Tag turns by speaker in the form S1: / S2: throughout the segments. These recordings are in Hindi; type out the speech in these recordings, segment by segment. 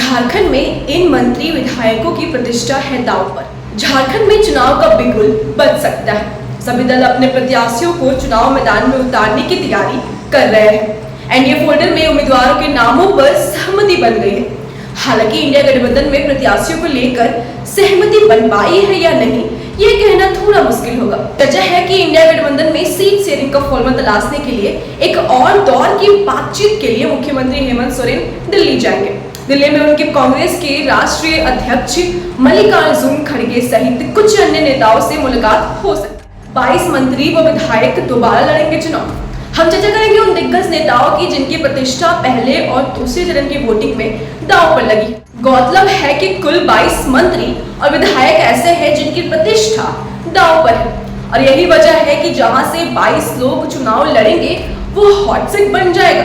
S1: झारखंड में इन मंत्री विधायकों की प्रतिष्ठा है दांव पर। झारखंड में चुनाव का बिगुल बज सकता है। सभी दल अपने प्रत्याशियों को चुनाव मैदान में उतारने की तैयारी कर रहे हैं। एनडीए फोल्डर में उम्मीदवारों के नामों पर सहमति बन गई है। हालांकि इंडिया गठबंधन में प्रत्याशियों को लेकर सहमति बन पाई है या नहीं, ये कहना थोड़ा मुश्किल होगा। चर्चा है कि इंडिया गठबंधन में सीट शेयरिंग का फॉर्मूला तलाशने के लिए एक और दौर की बातचीत के लिए मुख्यमंत्री हेमंत सोरेन दिल्ली जाएंगे। दिल्ली में उनके कांग्रेस के राष्ट्रीय अध्यक्ष मल्लिकार्जुन खड़गे सहित कुछ अन्य नेताओं से मुलाकात हो सकती है। 22 मंत्री व विधायक दोबारा लड़ेंगे चुनाव। हम चर्चा करेंगे उन दिग्गज नेताओं की जिनकी प्रतिष्ठा पहले और दूसरे चरण की वोटिंग में दांव पर लगी। गौरतलब है कि कुल 22 मंत्री और विधायक ऐसे हैं जिनकी प्रतिष्ठा दांव पर है, और यही वजह है कि जहां से 22 लोग चुनाव लड़ेंगे वो हॉट सीट बन जाएगा।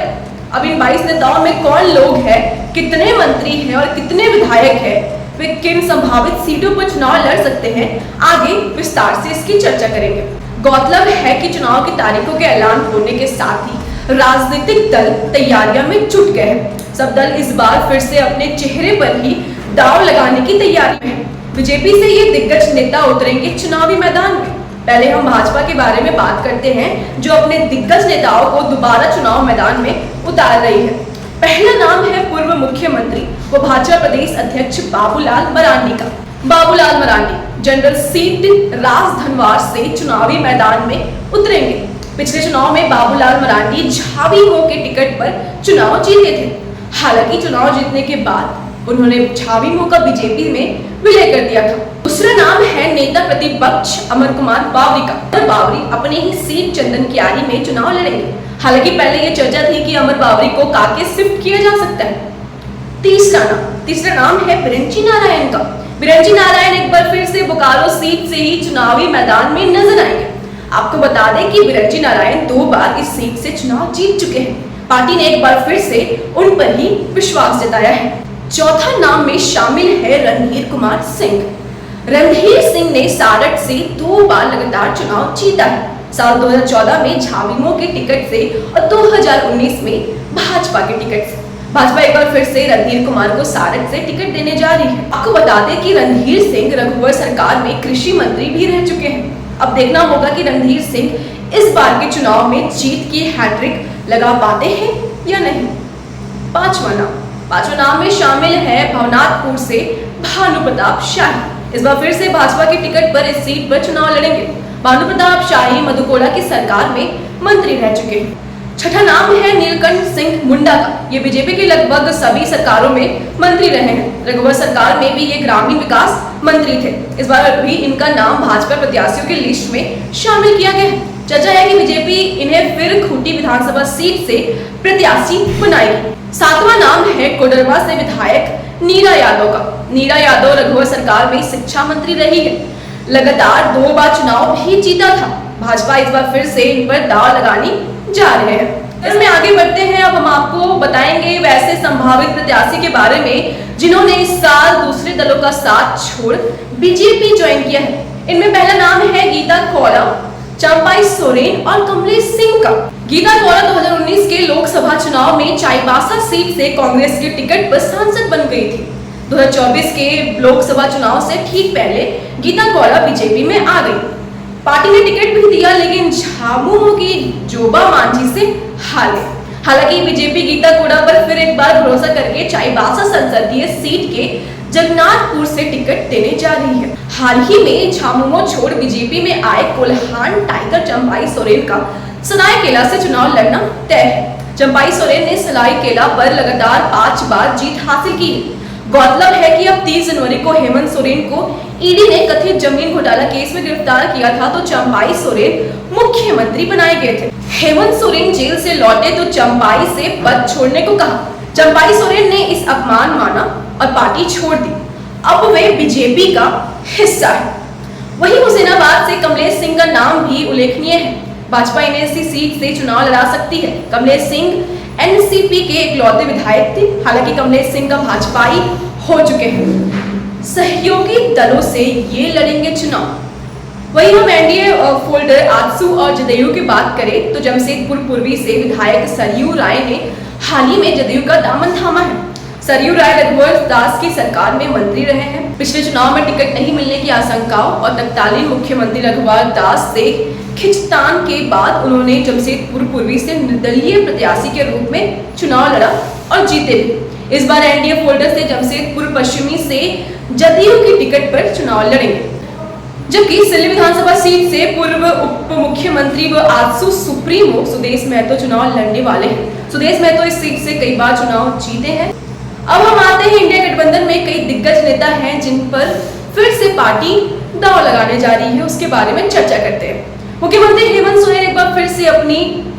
S1: अब इन 22 नेताओं में कौन लोग हैं, कितने मंत्री हैं और कितने विधायक हैं, वे किन संभावित सीटों पर चुनाव लड़ सकते हैं, आगे विस्तार से इसकी चर्चा करेंगे। गौरतलब है कि चुनाव की तारीखों के ऐलान होने के साथ ही राजनीतिक दल तैयारियों में जुट गए हैं। सब दल इस बार फिर से अपने चेहरे पर ही दांव लगाने की तैयारी में है। बीजेपी से ये दिग्गज नेता उतरेंगे चुनावी मैदान में। पहले हम भाजपा के बारे में बात करते हैं, जो अपने दिग्गज नेताओं को दोबारा चुनाव मैदान में उतार रही है। पहला नाम है पूर्व मुख्यमंत्री व भाजपा प्रदेश अध्यक्ष बाबूलाल मरांडी का। बाबूलाल मरांडी जनरल सीट राजधनवार से चुनावी मैदान में उतरेंगे। पिछले चुनाव में बाबूलाल मरांडी झाविमो के टिकट पर चुनाव जीते थे। हालांकि चुनाव जीतने के बाद उन्होंने झाविमो का बीजेपी में विलय कर दिया था। दूसरा नाम है नेता प्रतिपक्ष अमर कुमार बावरी का। अमर बावरी अपने ही सीट चंदन कियारी में चुनाव लड़ेंगे। हालांकि पहले ये चर्चा थी कि अमर बावरी को कांके शिफ्ट किया जा सकता है। तीसरा नाम है बिरंची नारायण का। बिरंची नारायण एक बार फिर से बोकारो सीट से ही चुनावी मैदान में नजर आएंगे। आपको बता दें कि बिरंची नारायण 2 बार इस सीट से चुनाव जीत चुके हैं। पार्टी ने एक बार फिर से उन पर ही विश्वास जताया है। चौथा नाम में शामिल है रणधीर कुमार सिंह। रणधीर सिंह ने सारठ से 2 बार लगातार चुनाव जीता है। साल 2014 में झाविमो के टिकट से और 2019 में भाजपा के टिकट से। भाजपा एक बार फिर से रणधीर कुमार को सारठ से टिकट देने जा रही है। आपको बता दें कि रणधीर सिंह रघुवर सरकार में कृषि मंत्री भी रह चुके हैं। अब देखना होगा कि रणधीर सिंह इस बार के चुनाव में जीत की हैट्रिक लगा पाते हैं या नहीं। पांचवा नाम में शामिल है भवनाथपुर से भानु प्रताप शाही। इस बार फिर से भाजपा के टिकट पर इस सीट पर चुनाव लड़ेंगे। भानु प्रताप शाही मधुकोड़ा की सरकार में मंत्री रह चुके हैं। छठा नाम है नीलकंठ सिंह मुंडा का। ये बीजेपी के लगभग सभी सरकारों में मंत्री रहे हैं। रघुवर सरकार में भी ये ग्रामीण विकास मंत्री थे। इस बार भी इनका नाम भाजपा प्रत्याशियों के लिस्ट में शामिल किया गया है। चर्चा है कि बीजेपी इन्हें फिर खूंटी विधानसभा सीट से प्रत्याशी बनाएगी। 7वां नाम है कोडरमा से विधायक नीरा यादव का। नीरा यादव रघुवर सरकार में शिक्षा मंत्री रही है। लगातार 2 बार चुनाव भी जीता था। भाजपा इस बार फिर से इन पर दांव लगाने जा रहे हैं। इसमें आगे बढ़ते हैं। अब हम आपको बताएंगे वैसे संभावित प्रत्याशी के बारे में जिन्होंने इस साल दूसरे दलों का साथ छोड़ बीजेपी ज्वाइन किया है। इनमें पहला नाम है गीता कौड़ा, चंपाई सोरेन और कमलेश सिंह का। गीता कौड़ा 2019 के लोकसभा चुनाव में चाईबासा सीट से कांग्रेस के टिकट पर सांसद बन गई थी। 2024 के लोकसभा चुनाव से ठीक पहले गीता कौड़ा बीजेपी में आ गई। पार्टी ने टिकट भी दिया, लेकिन झामुमो की जोबा मांझी से हार गई। हालांकि बीजेपी गीता कौड़ा पर फिर एक बार भरोसा करके चाईबासा संसदीय सीट के जगन्नाथपुर से टिकट देने जा रही है। हाल ही में झामुमो छोड़ बीजेपी में आए कोल्हान टाइगर चंपाई सोरेन का सरायकेला से चुनाव लड़ना तय है। चंपाई सोरेन ने सरायकेला पर लगातार 5 बार जीत हासिल की। गौरतलब है कि अब 30 जनवरी को हेमंत सोरेन को ईडी ने कथित जमीन घोटाला केस में गिरफ्तार किया था, तो चंपाई सोरेन मुख्यमंत्री बनाए गए थे। हेमंत सोरेन जेल से लौटे तो चंपाई से पद छोड़ने को कहा। चंपाई सोरेन ने इस अपमान माना और पार्टी छोड़ दी। अब वे बीजेपी का हिस्सा है। वहीं हुसैनाबाद से कमलेश सिंह का नाम भी उल्लेखनीय है। भाजपा इन्हें इसी सीट से चुनाव लड़ा सकती है। कमलेश सिंह एनसीपी के इकलौते विधायक थे। हालांकि कमलेश सिंह का भाजपाई हो चुके हैं। सहयोगी दलों से ये लड़ेंगे चुनाव। वहीं हम एनडीए फोल्डर आजसू और जदयू की बात करें तो जमशेदपुर पूर्वी से विधायक सरयू राय ने हाल ही में जदयू का दामन थामा है। सरयू राय रघुवर दास की सरकार में मंत्री रहे हैं। पिछले चुनाव में टिकट नहीं मिलने की आशंकाओं और तत्कालीन मुख्यमंत्री रघुवर दास से खिंचतान के बाद उन्होंने जमशेदपुर पूर्वी से निर्दलीय प्रत्याशी के रूप में चुनाव लड़ा और जीते भी। इस बार एनडीए फोल्डर से जमशेदपुर पश्चिमी से जदयू की टिकट पर चुनाव लड़ेंगे, जबकि सिल्ली विधानसभा सीट से पूर्व उप मुख्यमंत्री व आजसू सुप्रीमो सुदेश महतो चुनाव लड़ने वाले हैं। सुदेश महतो इस सीट से कई बार चुनाव जीते हैं। अब हम आते हैं इंडिया गठबंधन में कई दिग्गज नेता हैं जिन पर फिर से पार्टी दांव लगाने जा रही है, उसके बारे में चर्चा करते हैं। मुख्यमंत्री हेमंत सोरेन एक बार फिर से अपनी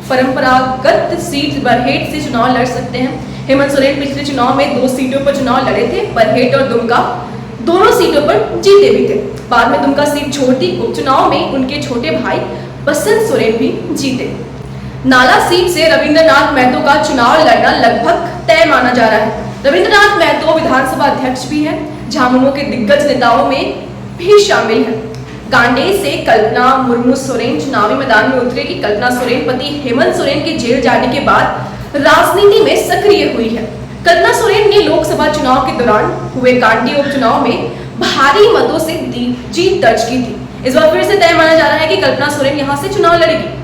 S1: परंपरागत सीट बरहेट से चुनाव लड़ सकते हैं। हेमंत सोरेन पिछले चुनाव में 2 सीटों पर चुनाव लड़े थे, बरहेट और दुमका दोनों सीटों पर जीते भी थे। बाद में दुमका सीट छोड़ दी। उपचुनाव में उनके छोटे भाई बसंत सोरेन भी जीते। नाला सीट से रविंद्रनाथ महतो का चुनाव लड़ना लगभग तय माना जा रहा है। रविंद्रनाथ महतो विधानसभा अध्यक्ष भी हैं, झामुमो के दिग्गज नेताओं में भी शामिल हैं। गांडे से कल्पना मुर्मू सोरेन चुनावी मैदान में उतरे कि कल्पना सोरेन पति हेमंत सोरेन के जेल जाने के बाद राजनीति में सक्रिय हुई है। कल्पना सोरेन ने लोकसभा चुनाव के दौरान हुए कांडी उपचुनाव में भारी मतों से जीत दर्ज की थी। इस बार फिर से तय माना जा रहा है कि कल्पना सोरेन यहां से चुनाव लड़ेगी।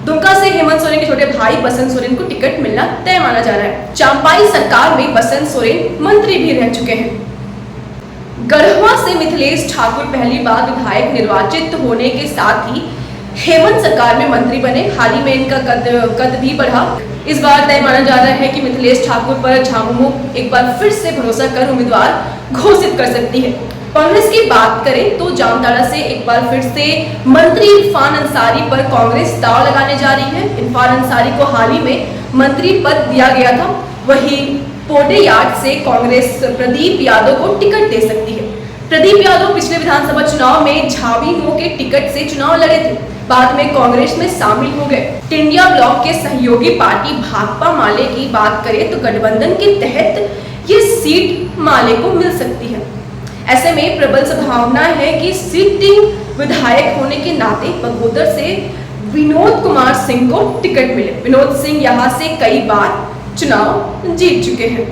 S1: दुमका से हेमंत सोरेन के छोटे भाई बसंत सोरेन को टिकट मिलना तय माना जा रहा है। चांपाई सरकार में बसंत सोरेन मंत्री भी रह चुके हैं। गढ़वा से मिथिलेश ठाकुर पहली बार विधायक निर्वाचित होने के साथ ही हेमंत सरकार में मंत्री बने। हाल ही में इनका कद भी बढ़ा। इस बार तय माना जा रहा है कि मिथिलेश ठाकुर पर झामुमो एक बार फिर से भरोसा कर उम्मीदवार घोषित कर सकती है। कांग्रेस की बात करें तो जामताड़ा से एक बार फिर से मंत्री इरफान अंसारी पर कांग्रेस दांव लगाने जा रही है। इरफान अंसारी को हाल ही में मंत्री पद दिया गया था। वहीं पोडेयार्ड से कांग्रेस प्रदीप यादव को टिकट दे सकती है। प्रदीप यादव पिछले विधानसभा चुनाव में झामुमो के टिकट से चुनाव लड़े थे, बाद में कांग्रेस में शामिल हो गए। इंडिया ब्लॉक के सहयोगी पार्टी भाकपा माले की बात करें तो गठबंधन के तहत ये सीट माले को मिल सकती है। ऐसे में प्रबल संभावना है कि सिटिंग विधायक होने के नाते बगोदर से विनोद कुमार सिंह को टिकट मिले। विनोद सिंह यहां से कई बार चुनाव जीत चुके हैं।